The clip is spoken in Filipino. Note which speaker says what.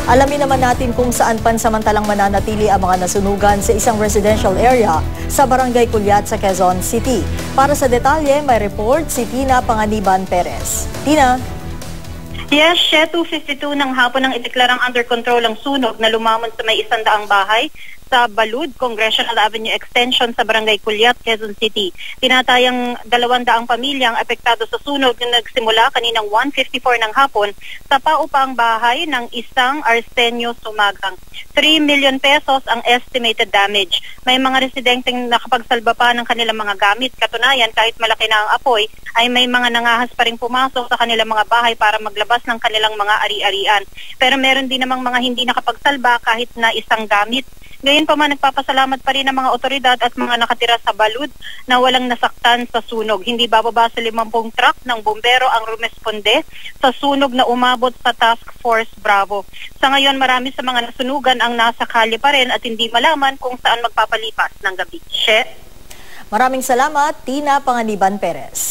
Speaker 1: Alamin naman natin kung saan pansamantalang mananatili ang mga nasunugan sa isang residential area sa Barangay Culiat sa Quezon City. Para sa detalye, may report si Tina Panganiban Perez. Tina?
Speaker 2: Yes, 2:52 ng hapon nang ideklarang under control ang sunog na lumamon sa may 100 bahay sa Balud, Congressional Avenue Extension sa Barangay Culiat, Quezon City. Tinatayang 200 pamilya ang apektado sa sunog na nagsimula kaninang 1:54 ng hapon sa paupaang bahay ng isang Arsenio Sumagang. 3 million pesos ang estimated damage. May mga residenteng nakapagsalba pa ng kanilang mga gamit. Katunayan, kahit malaki na ang apoy, ay may mga nangahas pa rin pumasok sa kanilang mga bahay para maglabas ng kanilang mga ari-arian. Pero meron din namang mga hindi nakapagsalba kahit na isang gamit. Ngayon pa man, nagpapasalamat pa rin ang mga otoridad at mga nakatira sa Balud na walang nasaktan sa sunog. Hindi bababa sa 50 truck ng bombero ang rumesponde sa sunog na umabot sa Task Force Bravo. Sa ngayon, marami sa mga nasunugan ang nasa kalye pa rin at hindi malaman kung saan magpapalipas ng gabi.
Speaker 1: Maraming salamat, Tina Panganiban Perez.